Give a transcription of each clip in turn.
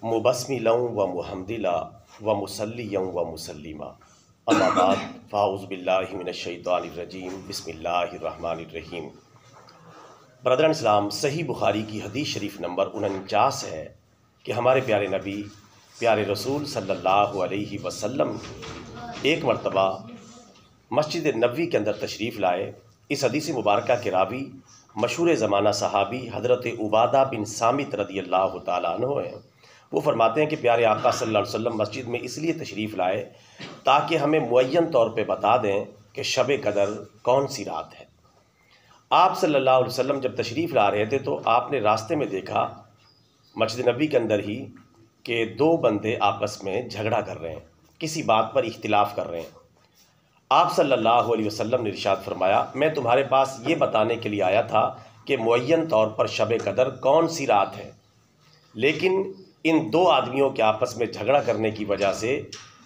مبسملا و محمدلا و مسلیا و مسلما اما بعد فاعوذ باللہ من الشیطان الرجیم بسم اللہ الرحمن الرحیم۔ برادران اسلام، صحیح بخاری کی حدیث شریف نمبر 49 ہے کہ ہمارے پیارے نبی پیارے رسول صلی اللہ علیہ وسلم ایک مرتبہ مسجد نبوی کے اندر تشریف لائے۔ اس حدیث مبارکہ کے راوی مشہور زمانہ صحابی حضرت عبادہ بن صامت رضی اللہ تعالیٰ عنہ ہیں۔ وہ فرماتے ہیں کہ پیارے آقا صلی اللہ علیہ وسلم مسجد میں اس لیے تشریف لائے تاکہ ہمیں معین طور پہ بتا دیں کہ شب قدر کون سی رات ہے۔ آپ صلی اللہ علیہ وسلم جب تشریف لا رہے تھے تو آپ نے راستے میں دیکھا مسجد نبوی کے اندر ہی کہ دو بندے آپس میں جھگڑا کر رہے ہیں، کسی بات پر اختلاف کر رہے ہیں۔ آپ صلی اللہ علیہ وسلم نے ارشاد فرمایا، میں تمہارے پاس یہ بتانے کے لیے آیا تھا کہ معین طور پر شب قدر کون سی رات ہے، لیکن ان دو آدمیوں کے آپس میں جھگڑا کرنے کی وجہ سے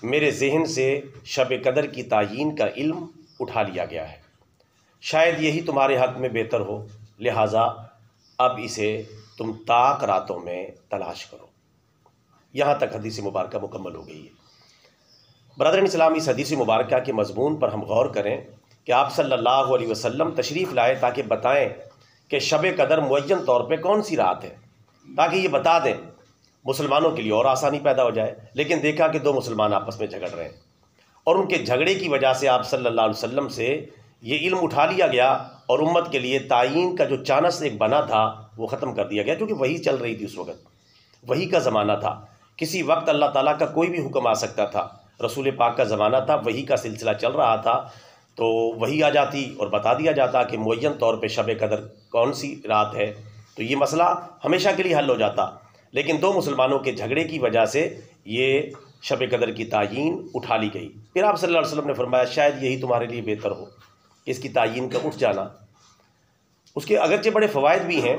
میرے ذہن سے شب قدر کی تعیین کا علم اٹھا لیا گیا ہے۔ شاید یہی تمہارے حق میں بہتر ہو، لہٰذا اب اسے تم طاق راتوں میں تلاش کرو۔ یہاں تک حدیث مبارکہ مکمل ہو گئی ہے۔ برادران اسلام، اس حدیث مبارکہ کے مضمون پر ہم غور کریں کہ آپ صلی اللہ علیہ وسلم تشریف لائے تاکہ بتائیں کہ شب قدر معین طور پہ کون سی رات ہے، تاکہ یہ بتا دیں مسلمانوں کے لیے اور آسانی پیدا ہو جائے۔ لیکن دیکھا کہ دو مسلمان آپس میں جھگڑ رہے ہیں اور ان کے جھگڑے کی وجہ سے آپ صلی اللہ علیہ وسلم سے یہ علم اٹھا لیا گیا اور امت کے لیے تعیین کا جو چانس ایک بنا تھا وہ ختم کر دیا گیا، کیونکہ وہی چل رہی تھی اس وقت، وہی کا زمانہ تھا۔ کسی وقت اللہ تعالیٰ کا کوئی بھی حکم آ سکتا تھا، رسول پاک کا زمانہ تھا، وہی کا سلسلہ چل رہا تھا، تو وہی آ جاتی اور بتا دیا جاتا کہ معین طور پہ شب قدر کون سی رات ہے، تو یہ مسئلہ ہمیشہ کے لیے حل ہو جاتا۔ لیکن دو مسلمانوں کے جھگڑے کی وجہ سے یہ شب قدر کی تعیین اٹھا لی گئی۔ پھر آپ صلی اللہ علیہ وسلم نے فرمایا، شاید یہی تمہارے لیے بہتر ہو کہ اس کی تعیین کا اٹھ جانا۔ اس کے اگرچہ بڑے فوائد بھی ہیں،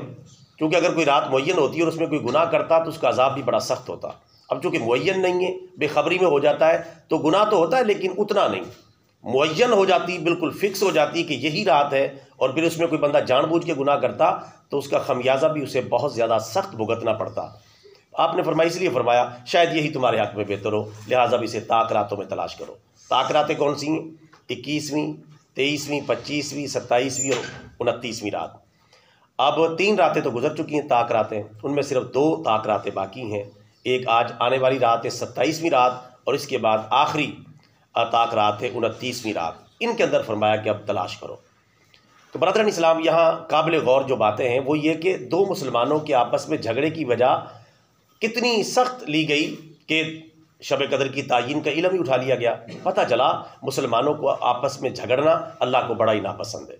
کیونکہ اگر کوئی رات معین ہوتی ہے اور اس میں کوئی گناہ کرتا تو اس کا عذاب بھی بڑا سخت ہوتا۔ اب چونکہ معین نہیں ہے، بے خبری میں ہو جاتا ہے تو گناہ تو ہوتا ہے لیکن اتنا نہیں۔ معین ہو جاتی، بالکل فکس ہو جاتی کہ یہی رات ہے، اور پھر اس میں کوئی بندہ جان بوجھ کے گناہ کرتا تو اس کا خمیازہ بھی اسے بہت زیادہ سخت بھگتنا پڑتا۔ آپ نے فرمایا، اس لیے فرمایا شاید یہی تمہارے حق میں بہتر ہو، لہٰذا اسے طاق راتوں میں تلاش کرو۔ طاق راتیں کون سی ہیں؟ 21ویں، 23ویں، 25ویں، 27ویں اور 29ویں رات۔ اب 3 راتیں تو گزر چکی ہیں طاق راتیں، ان میں صرف 2 طاق راتیں باقی ہیں۔ ایک آج آنے والی رات ہے 27ویں رات، اور اس کے بعد آخری طاق رات ہے 29ویں رات۔ ان کے اندر فرمایا کہ اب تلاش کرو۔ تو برادران اسلام، یہاں قابل غور جو باتیں ہیں وہ یہ کہ دو مسلمانوں کے آپس میں جھگڑے کی وجہ کتنی سخت لی گئی کہ شب قدر کی تعیین کا علم ہی اٹھا لیا گیا۔ پتہ چلا مسلمانوں کو آپس میں جھگڑنا اللہ کو بڑا ہی ناپسند ہے،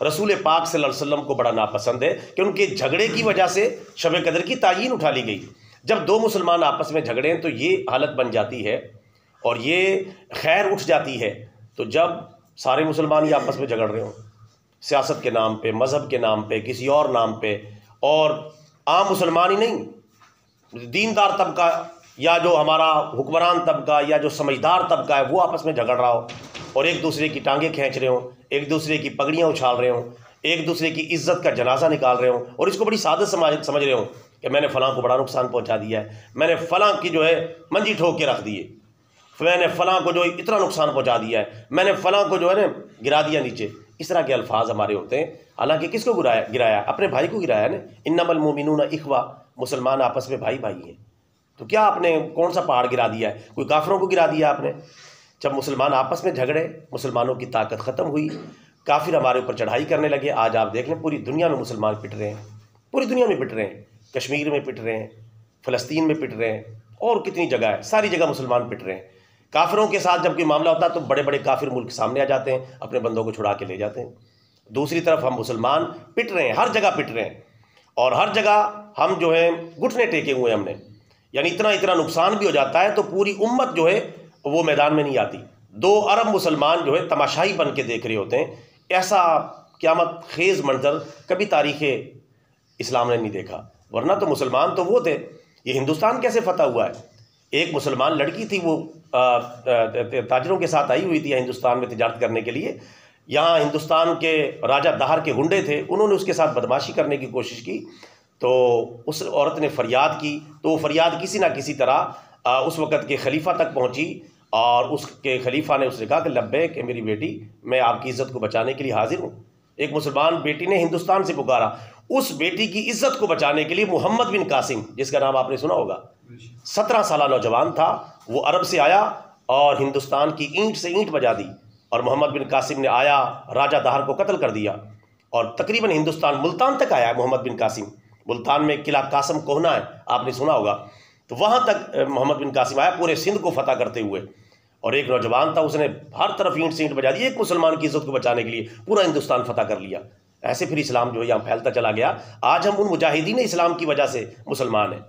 رسول پاک صلی اللہ علیہ وسلم کو بڑا ناپسند ہے کہ ان کے جھگڑے کی وجہ سے شب قدر کی تعیین اٹھا لی گئی۔ جب دو مسلمان آپس میں جھگڑیں تو یہ حالت بن جاتی ہے اور یہ خیر اٹھ جاتی ہے، تو جب سارے مسلمان ہی آپس میں جھگڑ رہے ہوں، سیاست کے نام پہ، مذہب کے نام پہ، کسی اور نام پہ، اور عام مسلمان ہی نہیں، دیندار طبقہ یا جو ہمارا حکمران طبقہ یا جو سمجھدار طبقہ ہے وہ آپس میں جھگڑ رہا ہو اور ایک دوسرے کی ٹانگیں کھینچ رہے ہوں، ایک دوسرے کی پگڑیاں اچھال رہے ہوں، ایک دوسرے کی عزت کا جنازہ نکال رہے ہوں، اور اس کو بڑی سعادت سمجھ رہے ہوں کہ میں نے فلاں کو بڑا نقصان پہنچا دیا ہے، میں نے فلاں کی جو ہے منجی ٹھوک کے رکھ دی ہے، میں نے فلاں کو جو اتنا نقصان پہنچا دیا ہے، میں نے فلاں کو جو ہے نا گرا دیا نیچے۔ اس طرح کے الفاظ ہمارے ہوتے ہیں، حالانکہ کس کو گرایا؟ اپنے بھائی کو گرایا نا، انما المؤمنون اخوہ، مسلمان آپس میں بھائی ہیں۔ تو کیا آپ نے کون سا پہاڑ گرا دیا ہے؟ کوئی کافروں کو گرا دیا آپ نے؟ جب مسلمان آپس میں جھگڑے، مسلمانوں کی طاقت ختم ہوئی، کافر ہمارے اوپر چڑھائی کرنے لگے۔ آج آپ دیکھ لیں پوری دنیا میں مسلمان پٹ رہے ہیں، پوری دنیا میں پٹ رہے ہیں، کشمیر میں پٹ رہے ہیں، فلسطین میں پٹ رہے ہیں، اور کتنی جگہ ہے، ساری جگہ مسلمان پٹ رہے ہیں۔ کافروں کے ساتھ جب کوئی معاملہ ہوتا ہے تو بڑے بڑے کافر ملک سامنے آ جاتے ہیں، اپنے بندوں کو چھڑا کے لے جاتے ہیں۔ دوسری طرف ہم مسلمان پٹ رہے ہیں، ہر جگہ پٹ رہے ہیں، اور ہر جگہ ہم جو ہے گھٹنے ٹیکے ہوئے ہم نے، یعنی اتنا نقصان بھی ہو جاتا ہے تو پوری امت جو ہے وہ میدان میں نہیں آتی۔ 2 ارب مسلمان جو ہے تماشائی بن کے دیکھ رہے ہوتے ہیں۔ ایسا قیامت خیز منظر کبھی تاریخ اسلام نے نہیں دیکھا، ورنہ تو مسلمان تو وہ تھے۔ یہ ہندوستان کیسے فتح ہوا ہے؟ ایک مسلمان لڑکی تھی، وہ تاجروں کے ساتھ آئی ہوئی تھی ہندوستان میں تجارت کرنے کے لیے۔ یہاں ہندوستان کے راجہ دہر کے گنڈے تھے، انہوں نے اس کے ساتھ بدماشی کرنے کی کوشش کی تو اس عورت نے فریاد کی، تو وہ فریاد کسی نہ کسی طرح اس وقت کے خلیفہ تک پہنچی، اور اس کے خلیفہ نے اس نے کہا کہ لبیک کہ میری بیٹی، میں آپ کی عزت کو بچانے کے لیے حاضر ہوں۔ ایک مسلمان بیٹی نے ہندوستان سے پکارا، اس بیٹی کی عزت کو بچانے کے لیے محمد بن قاسم، جس کا نام آپ نے سنا ہوگا، 17 سالہ نوجوان تھا، وہ عرب سے آیا اور ہندوستان کی اینٹ سے اینٹ بجا دی، اور محمد بن قاسم نے آیا، راجہ دہر کو قتل کر دیا، اور تقریباً ہندوستان ملتان تک آیا ہے محمد بن قاسم۔ ملتان میں قلعہ قاسم کوہنا ہے، آپ نے سنا ہوگا، تو وہاں تک محمد بن قاسم آیا پورے سندھ کو فتح کرتے ہوئے، اور ایک نوجوان تھا، اس نے ہر طرف اینٹ سے اینٹ بجا دی، ایک مسلمان کی عزت کو بچانے کے لیے پورا ہندوستان فتح کر لیا۔ ایسے پھر اسلام جو ہے یہاں پھیلتا چلا گیا، آج ہم ان مجاہدین اسلام کی وجہ سے مسلمان ہیں۔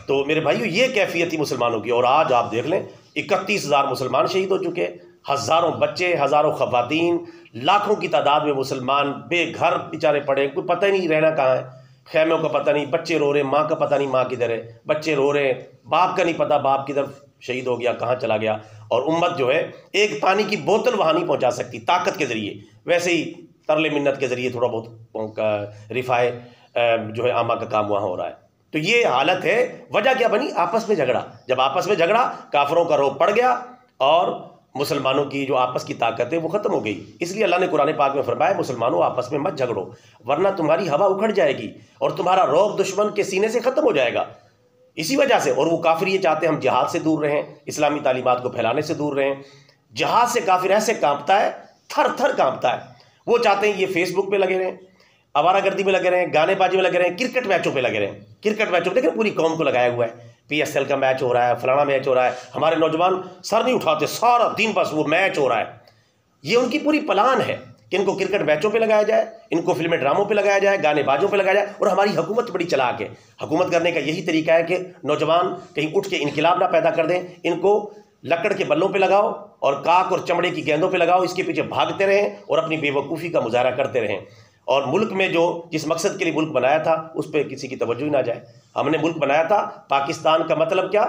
تو میرے بھائیو، یہ کیفیت تھی مسلمانوں کی، اور آج آپ دیکھ لیں 31,000 مسلمان شہید ہو چکے، ہزاروں بچے، ہزاروں خواتین، لاکھوں کی تعداد میں مسلمان بے گھر بیچارے پڑے، کوئی پتہ ہی نہیں رہنا کہاں ہے، خیموں کا پتہ نہیں، بچے رو رہے ہیں، ماں کا پتہ نہیں ماں کدھر ہے، بچے رو رہے ہیں، باپ کا نہیں پتہ باپ کدھر شہید ہو گیا، کہاں چلا گیا، اور امت جو ہے ایک پانی کی بوتل وہاں نہیں پہنچا سکتی طاقت کے ذریعے، ویسے ہی ترلے منت کے ذریعے تھوڑا بہت رفاع جو ہے عامہ کا کام وہاں ہو رہا ہے۔ تو یہ حالت ہے، وجہ کیا بنی؟ آپس میں جھگڑا، جب آپس میں جھگڑا، کافروں کا روب پڑ گیا، اور مسلمانوں کی جو آپس کی طاقت ہے وہ ختم ہو گئی۔ اس لیے اللہ نے قرآن پاک میں فرمایا مسلمانوں آپس میں مت جھگڑو، ورنہ تمہاری ہوا اکھڑ جائے گی اور تمہارا روب دشمن کے سینے سے ختم ہو جائے گا۔ اسی وجہ سے، اور وہ کافر یہ چاہتے ہیں ہم جہاد سے دور رہیں، اسلامی تعلیمات کو پھیلانے سے دور رہیں۔ جہاد سے کافر ایسے کانپتا ہے، تھر تھر کانپتا ہے، وہ چاہتے ہیں یہ فیس بک پہ لگے رہیں، آوارہ گردی میں لگے رہیں، گانے بازی میں لگے رہیں، کرکٹ میچوں پہ لگے رہیں۔ کرکٹ میچوں دیکھیں پوری قوم کو لگایا ہوا ہے، PSL کا میچ ہو رہا ہے، فلانا میچ ہو رہا ہے، ہمارے نوجوان سر نہیں اٹھاتے، سارا دن بس وہ میچ ہو رہا ہے۔ یہ ان کی پوری پلان ہے کہ ان کو کرکٹ میچوں پہ لگایا جائے، ان کو فلمی ڈراموں پہ لگایا جائے، گانے بازوں پہ لگایا جائے، اور ہماری حکومت بڑی چلاک ہے۔ حکومت کرنے کا یہی طریقہ ہے کہ نوجوان کہیں اٹھ کے انقلاب نہ پیدا کر دیں، ان کو لکڑ کے بلوں پہ لگاؤ اور کاک اور چمڑے کی گیندوں پہ لگاؤ، اس کے پیچھے بھاگتے رہیں اور اپنی بے وقوفی کا مظاہرہ کرتے رہیں، اور ملک میں جو جس مقصد کے لیے ملک بنایا تھا اس پہ کسی کی توجہ ہی نہ جائے۔ ہم نے ملک بنایا تھا، پاکستان کا مطلب کیا؟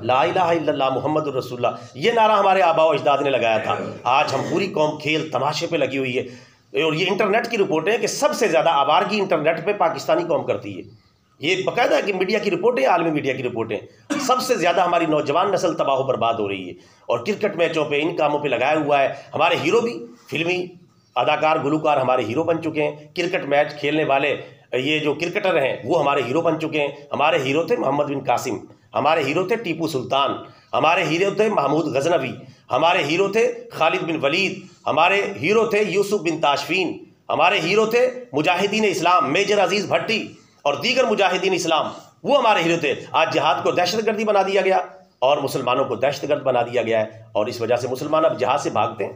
لا الہ الا اللہ محمد الرسول اللہ، یہ نعرہ ہمارے آباء و اجداد نے لگایا تھا۔ آج ہم پوری قوم کھیل تماشے پہ لگی ہوئی ہے، اور یہ انٹرنیٹ کی رپورٹیں کہ سب سے زیادہ آوارگی انٹرنیٹ پہ پاکستانی قوم کرتی ہے، یہ باقاعدہ کہ میڈیا کی رپورٹیں، عالمی میڈیا کی رپورٹیں، سب سے زیادہ ہماری نوجوان نسل تباہ و برباد ہو رہی ہے، اور کرکٹ میچوں پہ ان کاموں پہ لگایا ہوا ہے۔ ہمارے ہیرو بھی فلمی اداکار گلوکار ہمارے ہیرو بن چکے ہیں، کرکٹ میچ کھیلنے والے یہ جو کرکٹر ہیں وہ ہمارے ہیرو بن چکے ہیں۔ ہمارے ہیرو تھے محمد بن قاسم، ہمارے ہیرو تھے ٹیپو سلطان، ہمارے ہیرو تھے محمود غزنوی، ہمارے ہیرو تھے خالد بن ولید، ہمارے ہیرو تھے یوسف بن تاشفین، ہمارے ہیرو تھے مجاہدین اسلام میجر عزیز بھٹی اور دیگر مجاہدین اسلام، وہ ہمارے ہیرو تھے۔ آج جہاد کو دہشت گردی بنا دیا گیا اور مسلمانوں کو دہشت گرد بنا دیا گیا ہے، اور اس وجہ سے مسلمان اب جہاد سے بھاگتے ہیں۔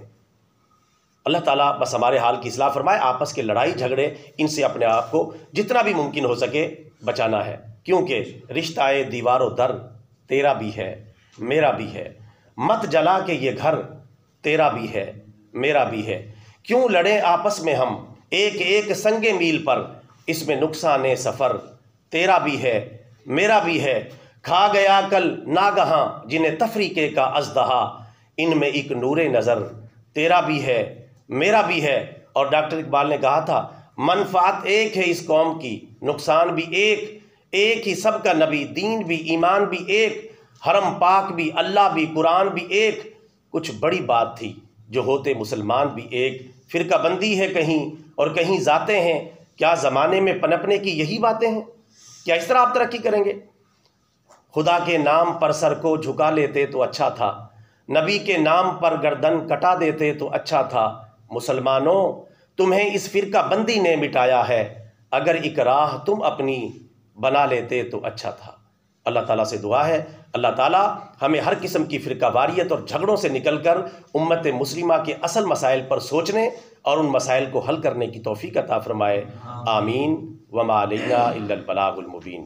اللہ تعالیٰ بس ہمارے حال کی اصلاح فرمائے، آپس کے لڑائی جھگڑے ان سے اپنے آپ کو جتنا بھی ممکن ہو سکے بچانا ہے، کیونکہ رشتہ دیوار و در تیرا بھی ہے میرا بھی ہے، مت جلا کے یہ گھر تیرا بھی ہے میرا بھی ہے، کیوں لڑیں آپس میں ہم ایک ایک سنگ میل پر، اس میں نقصان سفر تیرا بھی ہے میرا بھی ہے، کھا گیا کل ناگہاں جنہیں تفریقے کا اژدہا، ان میں ایک نور نظر تیرا بھی ہے میرا بھی ہے۔ اور ڈاکٹر اقبال نے کہا تھا منفعت ایک ہے اس قوم کی، نقصان بھی ایک ہی سب کا، نبی دین بھی ایمان بھی ایک، حرم پاک بھی اللہ بھی قرآن بھی ایک، کچھ بڑی بات تھی جو ہوتے مسلمان بھی ایک، فرقہ بندی ہے کہیں اور کہیں ذاتیں ہیں، کیا زمانے میں پنپنے کی یہی باتیں ہیں؟ کیا اس طرح آپ ترقی کریں گے؟ خدا کے نام پر سر کو جھکا لیتے تو اچھا تھا، نبی کے نام پر گردن کٹا دیتے تو اچھا تھا، مسلمانوں تمہیں اس فرقہ بندی نے مٹایا ہے، اگر ایک راہ تم اپنی بنا لیتے تو اچھا تھا۔ اللہ تعالیٰ سے دعا ہے اللہ تعالیٰ ہمیں ہر قسم کی فرقہ واریت اور جھگڑوں سے نکل کر امت مسلمہ کے اصل مسائل پر سوچنے اور ان مسائل کو حل کرنے کی توفیق عطا فرمائے، آمین۔ وما علینا الا البلاغ المبین۔